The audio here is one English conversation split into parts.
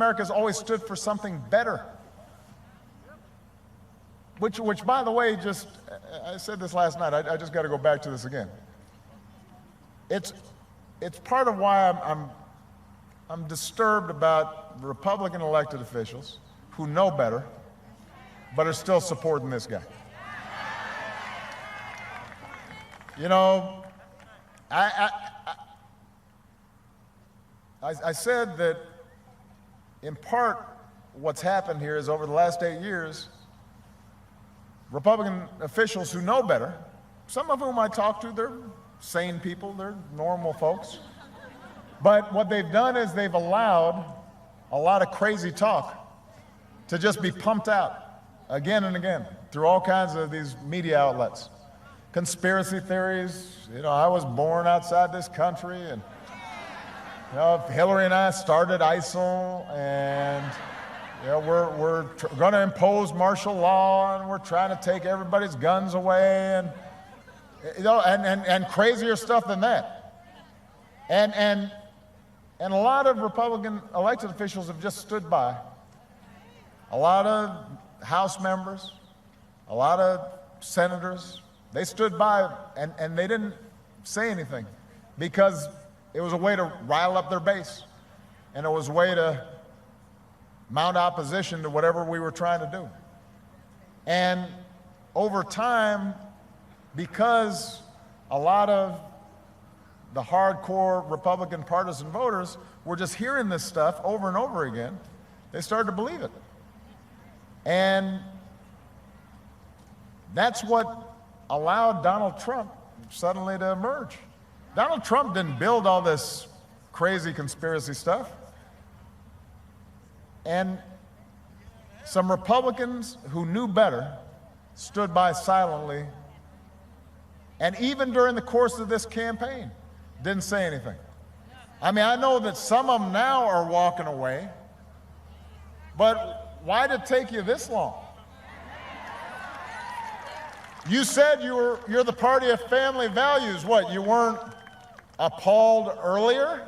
America has always stood for something better. Which by the way, I said this last night, I just got to go back to this again. It's part of why I'm disturbed about Republican elected officials who know better, but are still supporting this guy. You know, I said that in part what's happened here is over the last 8 years, Republican officials who know better, some of whom I talk to, they're sane people, they're normal folks, but what they've done is they've allowed a lot of crazy talk to just be pumped out again and again through all kinds of these media outlets. Conspiracy theories, you know, I was born outside this country, and you know, Hillary and I started ISIL, and you know, we're going to impose martial law, and we're trying to take everybody's guns away, and you know, and crazier stuff than that. And a lot of Republican elected officials have just stood by. A lot of House members, a lot of senators, they stood by and they didn't say anything because it was a way to rile up their base, and it was a way to mount opposition to whatever we were trying to do. And over time, because a lot of the hardcore Republican partisan voters were just hearing this stuff over and over again, they started to believe it. And that's what allowed Donald Trump suddenly to emerge. Donald Trump didn't build all this crazy conspiracy stuff. And some Republicans who knew better stood by silently, and even during the course of this campaign, didn't say anything. I mean, I know that some of them now are walking away, but why did it take you this long? You said you're the party of family values. What, you weren't appalled earlier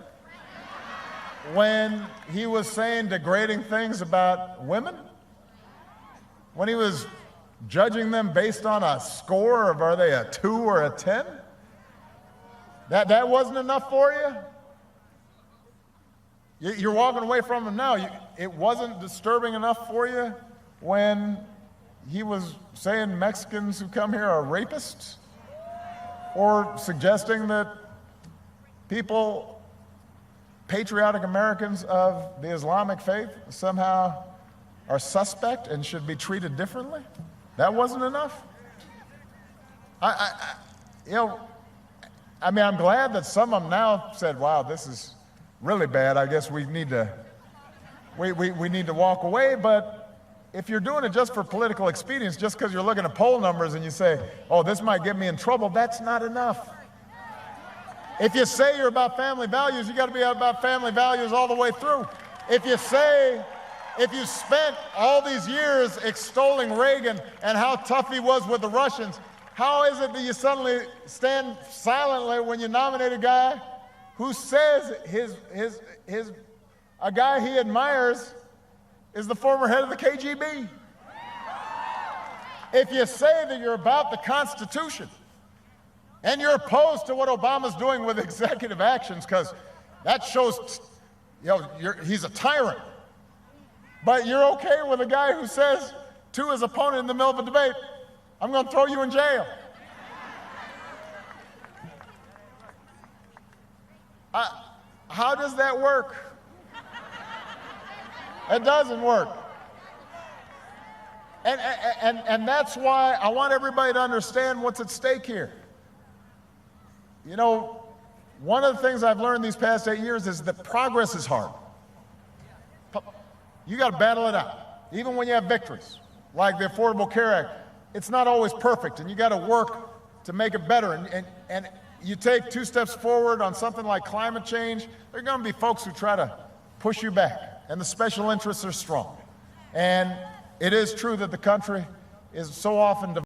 when he was saying degrading things about women? When he was judging them based on a score of are they a 2 or a 10? That wasn't enough for you? You're walking away from him now. It wasn't disturbing enough for you when he was saying Mexicans who come here are rapists? Or suggesting that people, patriotic Americans of the Islamic faith, somehow are suspect and should be treated differently? That wasn't enough? I'm glad that some of them now said, wow, this is really bad. I guess we need to walk away. But if you're doing it just for political expedience, just because you're looking at poll numbers and you say, oh, this might get me in trouble, that's not enough. If you say you're about family values, you got to be about family values all the way through. If you spent all these years extolling Reagan and how tough he was with the Russians, how is it that you suddenly stand silently when you nominate a guy who says a guy he admires is the former head of the KGB? If you say that you're about the Constitution and you're opposed to what Obama's doing with executive actions, because that shows, he's a tyrant, but you're okay with a guy who says to his opponent in the middle of a debate, I'm going to throw you in jail. How does that work? It doesn't work. And that's why I want everybody to understand what's at stake here. You know, one of the things I've learned these past 8 years is that progress is hard. You got to battle it out, even when you have victories, like the Affordable Care Act. It's not always perfect, and you got to work to make it better. And you take 2 steps forward on something like climate change, there are going to be folks who try to push you back, and the special interests are strong. And it is true that the country is so often divided.